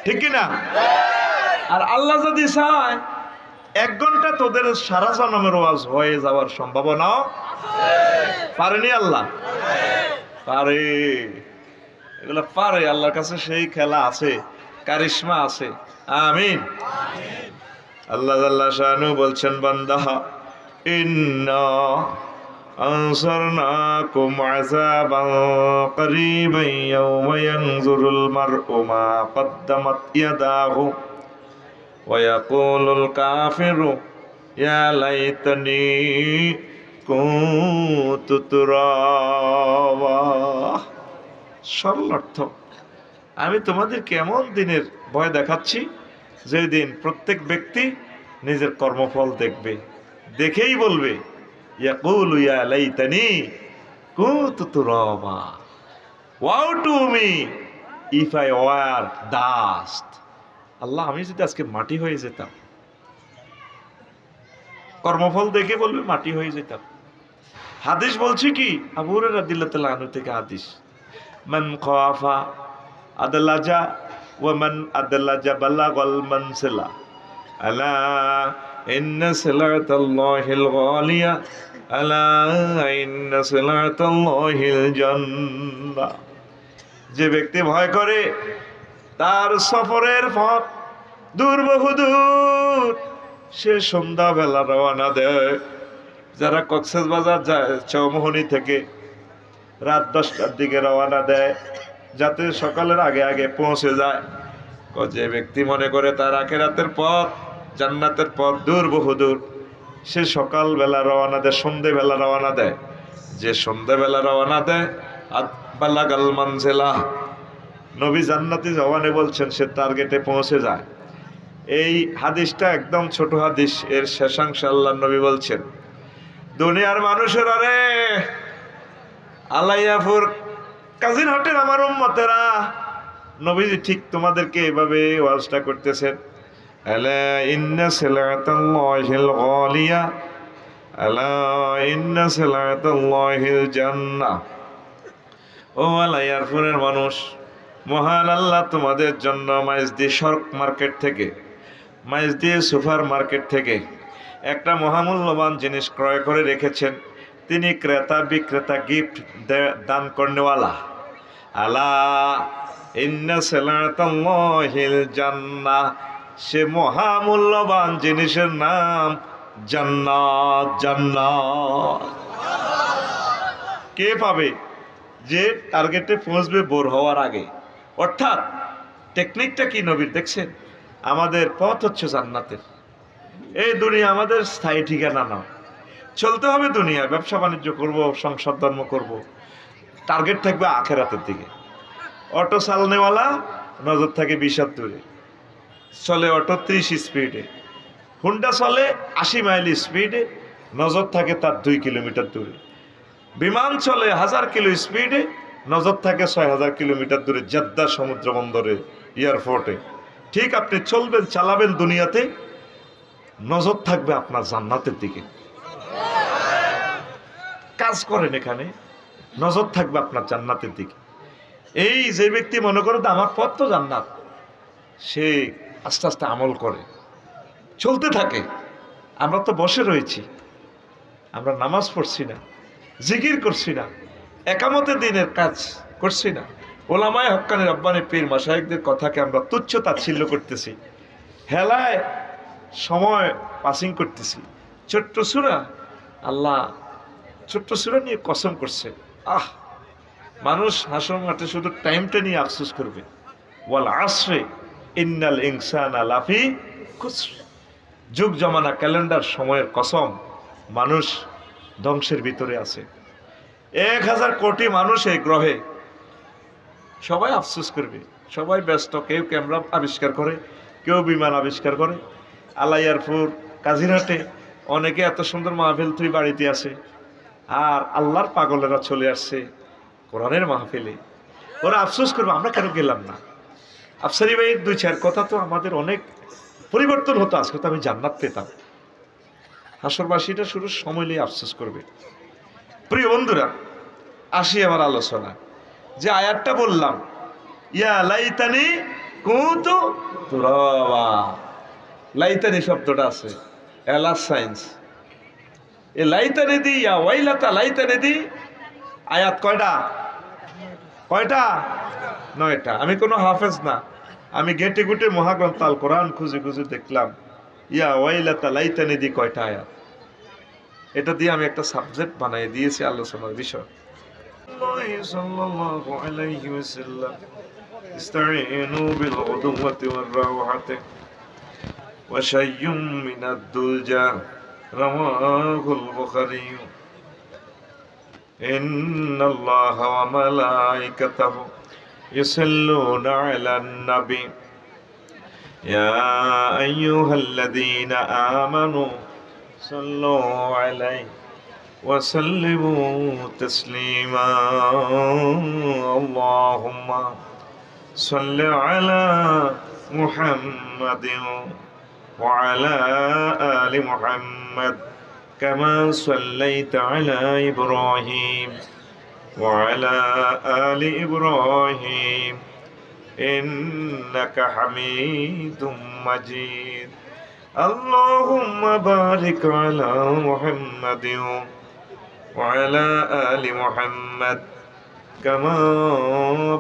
ঠিক কিনা? আর আল্লাহ যদি চায় 1 ঘন্টা তোদের সারা জন্মের ওয়াজ হয়ে যাওয়ার সম্ভাবনাও পারেনি আল্লাহ? পারে, এগুলো পারে। আল্লাহর কাছে সেই খেলা আছে, কারিশমা আছে। আমিন। আল্লাহ আল্লাহ শানু বলছেন, বান্দা ইন্না আনসারনাকুম আযাবান করিবান ইয়াওমা ইয়ানজুরুল মারউ মা কদ্দামাত ইয়াদাহু ওয়া ইয়াকুলুল কাফিরু ইয়া লাইতানি কুনতু তুরাবা। সরল অর্থ, আমি তোমাদের কেমন দিনের ভয় দেখাচ্ছি, যে দিন প্রত্যেক ব্যক্তি নিজের কর্মফল দেখবে, দেখেই বলবে ইয়াকুলু ইয়া লাইতানি কুনতু তুরাবা, woe to me if I were dust. Allah, আমি যদি আজকে মাটি হয়ে যেতাম। কর্মফল দেখে বলবে মাটি হয়ে যেতাম। হাদিস বলছি কি, আবু হুরায়রা রাদিয়াল্লাহু তাআলা আনহু থেকে হাদিস, মান খাফা আদলাজা ওয়া মান আদলাজা বালাগাল মানসিলা আলা ইন্না সিলাতাল্লাহিল গালিয়া আলা ইন্না সিলাতাল্লাহিল জান্নাহ। যে ব্যক্তি ভয় করে তার সফরের পথ দূর বহুদূর, সে সন্ধ্যাবেলা রওনা দেয়। যারা কক্সবাজার যায় চৌমোহনী থেকে রাত 10টার দিকে রওনা দেয়, যাতে সকালের আগে আগে পৌঁছে যায়। যে ব্যক্তি মনে করে তার আখিরাতের পথ, জান্নাতের পথ দূর বহুদূর, সে সকালবেলা রওনা দেয়, সন্ধ্যেবেলা রওনা দেয়। যে সন্ধ্যেবেলা রওনা দেয় বালাগাল মানজিলা, নবী জান্নাতি জওয়ানে বলছেন সে টার্গেটে পৌঁছে যায়। এই হাদিসটা একদম ছোট হাদিস, এর শেষাংশে আল্লাহ নবী বলছেন, দুনিয়ার মানুষের আরে আলাইয়াপুর কাজিন হোটেল আমার উম্মতেরা, নবীজি ঠিক তোমাদেরকে এভাবে ওয়াজটা করতেছেন, আলা ইন্না সিলাতাল্লাহিল গালিয়া আলা ইন্না সিলাতাল্লাহিল জান্নাহ। ও আলাইয়াপুরের মানুষ, মহান আল্লাহ তোমাদের জন্য মাইজদি সরক মার্কেট থেকে, মাইজদি সুপার মার্কেট থেকে একটা মহামূল্যবান জিনিস ক্রয় করে রেখেছেন। তিনি ক্রেতা বিক্রেতা, গিফট দান করনেওয়ালা। আলা ইন্না সালাতাল্লাহিল জান্নাহ, সে মহামূল্যবান জিনিসের নাম জান্নাত। জান্নাত কে পাবে? যে টার্গেটে পৌঁছবে বোর হওয়ার আগে। অর্থাৎ টেকনিকটা কি নবীর দেখছেন? আমাদের পথ হচ্ছে জান্নাতের। এই দুনিয়া আমাদের স্থায়ী ঠিকানা না, চলতে হবে দুনিয়া, ব্যবসা বাণিজ্য করব, সংসার ধর্ম করব, টার্গেট থাকবে আখেরাতের দিকে। অটো চালানেওয়ালা নজর থাকে 20 দূরে, চলে অটো 30 স্পিডে, হুন্ডা চলে 80 মাইল স্পিডে, নজর থাকে তার 2 কিলোমিটার দূরে। বিমান চলে 1000 কিলো স্পিডে, নজর থাকে 6000 কিলোমিটার দূরে জেদ্দা সমুদ্র বন্দরে, এয়ারপোর্টে। ঠিক আপনি চলবেন, চালাবেন দুনিয়াতে, নজর থাকবে আপনার জান্নাতের দিকে। কাজ করেন এখানে, নজর থাকবে আপনার জান্নাতের দিকে। এই যে ব্যক্তি মনে করে আমার পথ তো জান্নাত, সে আস্তে আস্তে আমল করে, চলতে থাকে। আমরা তো বসে রয়েছি, আমরা নামাজ পড়ছি না, জিকির করছি না, একামতে দিনের কাজ করছি না, ওলামায়ে হক্কানি রব্বানি পীর মাশায়েখদের কথাকে আমরা তুচ্ছ তাচ্ছিল্য করতেছি, হেলায় সময় পাসিং করতেছি। ছোট্ট সূরা, আল্লাহ ছোট্ট সূরা নিয়ে কসম করছে। মানুষ হাসর মাঠে শুধু টাইমটা নিয়ে আফসোস করবে। ওয়াল আসরে ইন্নাল ইনসানা লাফি খুসর, যুগ জমানা ক্যালেন্ডার সময়ের কসম, মানুষ ধ্বংসের ভিতরে আছে। 1000 কোটি মানুষ এই গ্রহে, সবাই আফসোস করবে, সবাই ব্যস্ত। কেউ ক্যামেরা আবিষ্কার করে, কেউ বিমান আবিষ্কার করে, আলাইয়ারপুর কাজিরহাটে অনেকে এত সুন্দর মাহফিল তুই বাড়িতে আসে, আর আল্লাহর পাগলেরা চলে আসছে কোরআনের মাহফিলে। ওরা আফসোস করবে আমরা কেন গেলাম না। আফসারি ভাইয়ের 2-4 কথা তো আমাদের অনেক পরিবর্তন হতো, আজকে তো আমি জান্নাত পেতাম। হাসরবাসীটা শুরু সময় নিয়ে আফসোস করবে। প্রিয় বন্ধুরা, আসি আমার আলোচনা। যে আয়াতটা বললাম, ইয়া লাইতানি কুনতু তুরাবা, লাইতানি শব্দটা আছে এলাস সায়েন্স, এ লাইতানি দি ইয়া ওয়াইলাতা লাইতানি দি, আয়াত কয়টা? 9টা। আমি কোনো হাফেজ না, আমি ঘেটে ঘুটে মহাগ্রন্থ আল কোরআন খুঁজে খুঁজে দেখলাম ইয়া ওয়াইলাতা লাইতানি দি কয়টা আয়াত। এটা দিয়ে আমি একটা সাবজেক্ট বানিয়ে দিয়েছি আলোচনার বিষয়। সাল্লাল্লাহু আলাইহি ওয়াসাল্লাম ইস্তাঈনু বিল গুদওয়াতি ওয়ার রাওহাতি ওয়া শাইয়্যুম মিনাদ দুলজা, রাওয়াহুল বুখারী। ইন্নাল্লাহা ওয়া মালাইকাতাহু ইউসাল্লুনা আলান নবী ইয়া আইয়ুহাল্লাযীনা আমানু সাল্লু আলাইহি وسلموا تسليما اللهم صل على محمد وعلى آل محمد كما صليت على إبراهيم وعلى آل إبراهيم إنك حميد مجيد اللهم بارك على محمد وعلى آل محمد كما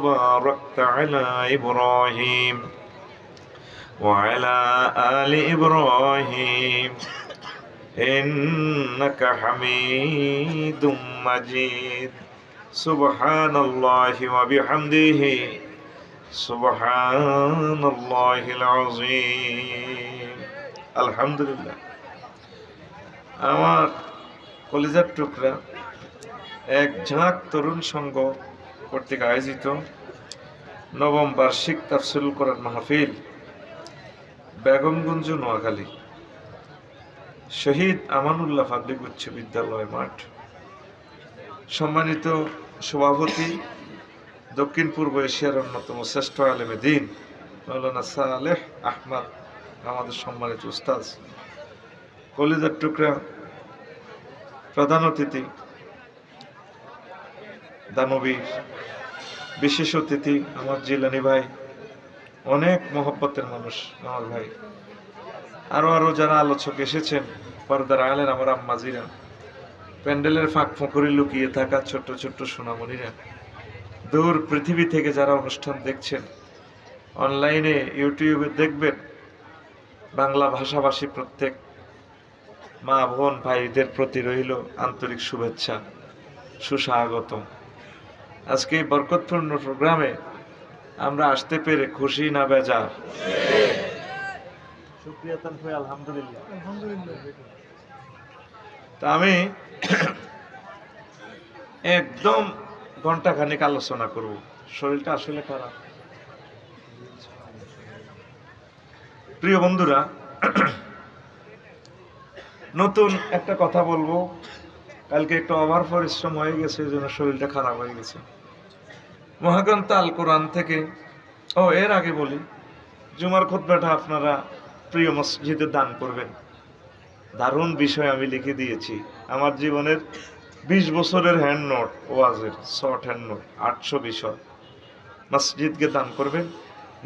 باركت على إبراهيم وعلى آل إبراهيم إنك حميد مجيد سبحان الله وبحمده سبحان الله العظيم الحمد لله। আমার কলিজার টুকরা এক ঝাঁক তরুণ সংঘ কর্তৃক আয়োজিত নবম বার্ষিক তাফসীরুল কোরআন মাহফিল, বেগমগঞ্জ, নোয়াখালী, শহীদ আমানুল্লাহ পাবলিক উচ্চ বিদ্যালয় মাঠ। সম্মানিত সভাপতি, দক্ষিণ পূর্ব এশিয়ার অন্যতম শ্রেষ্ঠ আলেমে দ্বীন মাওলানা সালেহ আহমদ, আমাদের সম্মানিত উস্তাদ, কলিজার টুকরা প্রধান অতিথি, দানবীর বিশেষ অতিথি আমার জিলানি ভাই, অনেক মহব্বতের মানুষ আমার ভাই, আরো যারা আলোচক এসেছেন, পর্দার আলেন আমার আম্মাজিরা, প্যান্ডেলের ফাঁক ফোঁকরে লুকিয়ে থাকা ছোট্ট ছোট্ট সোনামণিরা, দূর পৃথিবী থেকে যারা অনুষ্ঠান দেখছেন, অনলাইনে ইউটিউবে দেখবেন, বাংলা ভাষাভাষী প্রত্যেক মা বোন ভাইদের প্রতি রইল আন্তরিক শুভেচ্ছা, সুস্বাগতম। আজকে এই বরকতপূর্ণ প্রোগ্রামে আমরা আসতে পেরে খুশি না বেজার? আলহামদুলিল্লাহ। তা আমি একদম ঘন্টাখানেক আলোচনা করব। শরীরটা আসলে খারাপ। প্রিয় বন্ধুরা, নতুন একটা কথা বলবো। কালকে একটু ওভার পরিশ্রম হয়ে গেছে, এই জন্য শরীরটা খারাপ হয়ে গেছে। মহাগ্রন্থ আল কোরআন থেকে, এর আগে বলি, জুমার খুতবাটা আপনারা প্রিয় মসজিদে দান করবেন। দারুণ বিষয় আমি লিখে দিয়েছি। আমার জীবনের 20 বছরের হ্যান্ড নোট, ওয়াজের শর্ট হ্যান্ড নোট, 800 বিষয় মসজিদকে দান করবেন।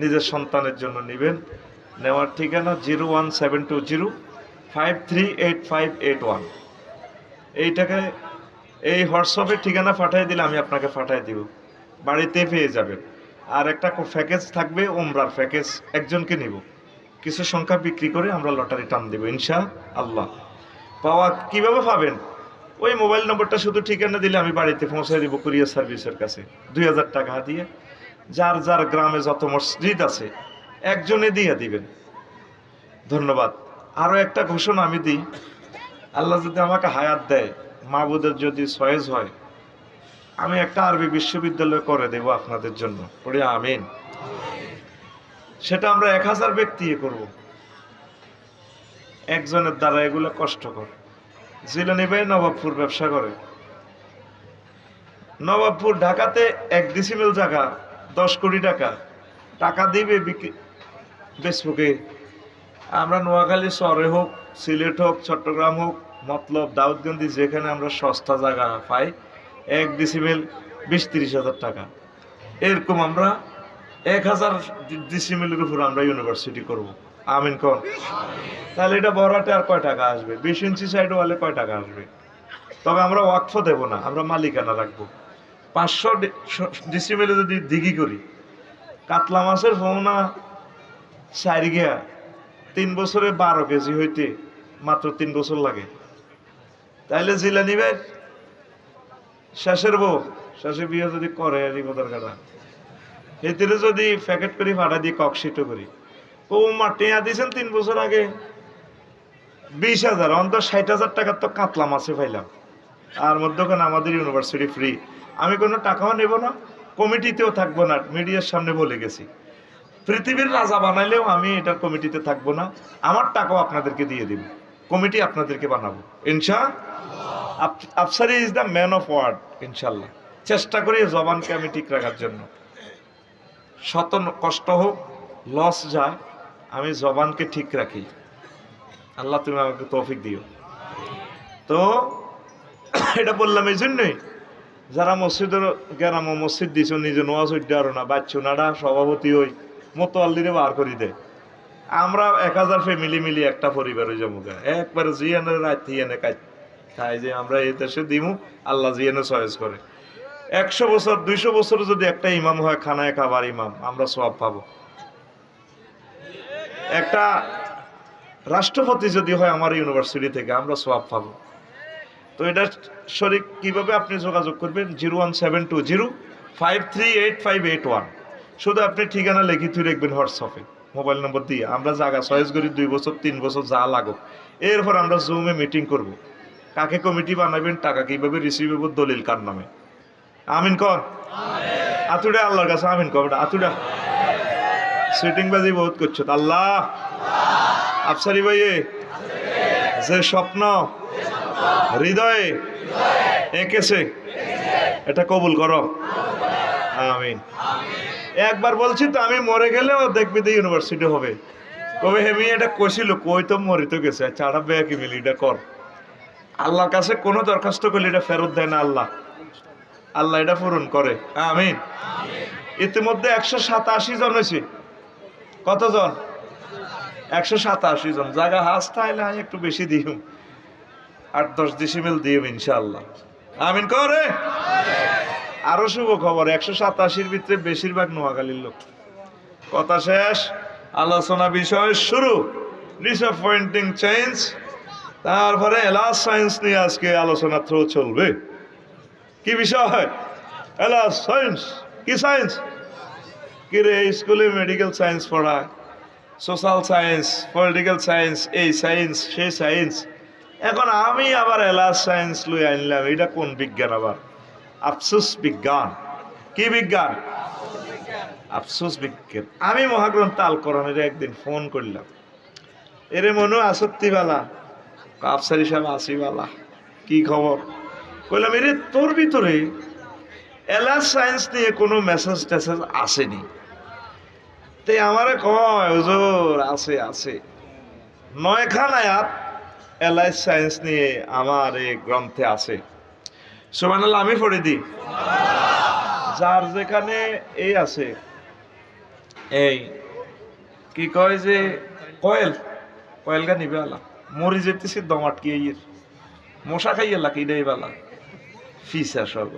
নিজের সন্তানের জন্য নেবেন। নেওয়ার ঠিকানা 01720538581। এইটাকে এই হোয়াটসঅ্যাপের ঠিকানা পাঠিয়ে দিলে আমি আপনাকে পাঠিয়ে দিব, বাড়িতে পেয়ে যাবেন। আর একটা প্যাকেজ থাকবে, ওমরার প্যাকেজ, একজনকে নিব। কিছু সংখ্যা বিক্রি করে আমরা লটারি টান দেব ইনশাআল্লাহ। পাওয়া কিভাবে পাবেন? ওই মোবাইল নম্বরটা শুধু ঠিকানা দিলে আমি বাড়িতে পৌঁছে দিব কুরিয়ার সার্ভিসের কাছে। 2000 টাকা দিয়ে যার যার গ্রামে যত মসজিদ আছে একজনে দিয়ে দিবেন। ধন্যবাদ। আরো একটা ঘোষণা আমি দিই, আল্লাহ যদি আমাকে হায়াত দেয়, মাহবুদের যদি সয়েজ হয়, আমি একটা আরবি বিশ্ববিদ্যালয় করে দেব আপনাদের জন্য। পড়ে আমিন। সেটা আমরা 1000 ব্যক্তি করব। একজনের দ্বারা এগুলো কষ্টকর। জিলানি ভাই নবাবপুর ব্যবসা করে। নবাবপুর ঢাকাতে 1 ডিসিমেল জায়গা 10 কোটি টাকা টাকা দিবে ফেসবুকে। আমরা নোয়াখালী শহরে হোক, সিলেট হোক, চট্টগ্রাম হোক, মতলব দাউদগঞ্জি, যেখানে আমরা সস্তা জায়গা পাই, 1 ডিসিমেল 20-30 হাজার টাকা। এরকম আমরা 1000 ডিসিমেলের উপর আমরা ইউনিভার্সিটি করব। আমিন কোন? তাহলে এটা বড়াতে আর কয় টাকা আসবে? 20 ইঞ্চি সাইড ওয়ালে কয় টাকা আসবে? তবে আমরা ওয়াকফ দেব না, আমরা মালিকানা রাখবো। 500 ডিসিমেলে যদি দিঘি করি, কাতলা মাছের ফোনা সাইড গিয়া 3 বছরে 12 কেজি হইতে মাত্র 3 বছর লাগে। তাইলে জিলানি ভাই শেষের বউ, শেষে বিয়ে যদি করে রিপোদার কাটা, এতে যদি প্যাকেট করি ভাড়া দিয়ে ককশিটও করি, ও মাটিয়া দিয়েছেন 3 বছর আগে 20,000, অন্তত 60,000 টাকার তো কাতলা মাছে পাইলাম। আর মধ্যখানে আমাদের ইউনিভার্সিটি ফ্রি। আমি কোনো টাকাও নেব না, কমিটিতেও থাকবো না, মিডিয়ার সামনে বলে গেছি। পৃথিবীর রাজা বানাইলেও আমি এটার কমিটিতে থাকবো না। আমার টাকাও আপনাদেরকে দিয়ে দিব, কমিটি আপনাদেরকে বানাবো ইনশাআল্লাহ। Afsari is the man of word ইনশাল্লাহ। চেষ্টা করি জবানকে আমি ঠিক রাখার জন্য। শত কষ্ট হোক, লস যায়, আমি জবানকে ঠিক রাখি। আল্লাহ তুমি আমাকে তৌফিক দিও। তো এটা বললাম এই জন্যই, যারা মসজিদের গ্রাম মসজিদ দিছ, নিজে নোয়াজ উদ্যারো না, বাচ্চু নাডা সভাপতি হই, মোতোয়াল্লিরে বার করি দে। আমরা 1000 ফ্যামিলি মিলি একটা পরিবার হয়ে যাবো, একবারে জিয়ানে রাত হিয়ানে কাজ তাই যে আমরা এই দেশে দিমু, আল্লাহ জিয়ানে চয়েস করে। 100 বছর 200 বছর যদি একটা ইমাম হয়, খানায় খাবার ইমাম, আমরা সওয়াব পাবো। একটা রাষ্ট্রপতি যদি হয় আমার ইউনিভার্সিটি থেকে, আমরা সওয়াব পাবো। তো এটা শরীক কিভাবে আপনি যোগাযোগ করবেন? 01720538581। শুধু আপনি ঠিকানা লিখি তুই রাখবেন হোয়াটসঅ্যাপে, মোবাইল নম্বর দিয়ে। আমরা জায়গা চয়েস করি 2 বছর 3 বছর যা লাগুক। এরপর আমরা জুমে মিটিং করব, কাকে কমিটি বানাবেন, টাকা কিভাবে রিসিভ হবো, দলিল কার নামে। আমিন কর। আতুডা আল্লাহর কাছে আমিন কর। আতুডা সিটিং বাজি বহুত করছো আল্লাহ। আফসারি ভাই, যে স্বপ্ন হৃদয়ে এঁকেছে এটা কবুল করো, আমিন। একবার বলছি তো, আমি মরে গেলেও দেখবি তো ইউনিভার্সিটি হবে। কবে হেমি এটা কইছিল, কই তো মরিতে গেছে, চাড়া বেয়া কি মিলি, এটা কর। আল্লাহর কাছে কোনো দরখাস্ত করলে এটা ফেরত দেয় না আল্লাহ, আল্লাহ এটা পূরণ করে, আমিন। ইতিমধ্যে 187 জন হয়েছে। কতজন? 187 জন। জায়গা হাস তাইলে একটু বেশি দিও, 8-10 ডিসিমেল দিও ইনশাআল্লাহ, আমিন করে। আরো শুভ খবর, 187-র ভিতরে বেশিরভাগ নোয়াখালীর লোক। কথা শেষ, আলোচনা বিষয় শুরু। Disappointing change. তারপরে এলাস সায়েন্স নিয়ে আজকে আলোচনা থ্রো চলবে। কি বিষয়? Alas science. কি সায়েন্স? কি রে, স্কুলে মেডিকেল সায়েন্স পড়ায়, সোশ্যাল সায়েন্স, পলিটিক্যাল সায়েন্স, এই সায়েন্স সেই সায়েন্স। এখন আমি আবার এলাস সায়েন্স লই আনলাম, এটা কোন বিজ্ঞান আবার? আফসুস বিজ্ঞান। কি বিজ্ঞান? আফসুস বিজ্ঞান। আমি মহাগ্রন্থ আল কোরআনের একদিন ফোন করলাম, এরে মনু আসত্তিবালা, আফসারি সাহেব আসিবালা, কি খবর? কইলাম এরে তোর ভিতরে এলাস সায়েন্স নিয়ে কোনো মেসেজ টেসেজ আসেনি? তে আমারে কয় হুজুর আছে আছে, 9খান আয়াত এলাস সায়েন্স নিয়ে আমার এই গ্রন্থে আছে। সুবহানাল্লাহ, আমি পড়ে দিই। যার যেখানে এই আছে, এই কি কয় যে কয়েল, কয়েলগা নিবে আলা, মরি যেতেছি দমাট কি মশা খাইয়া লাকি দেই বালা ফিসা সর্ব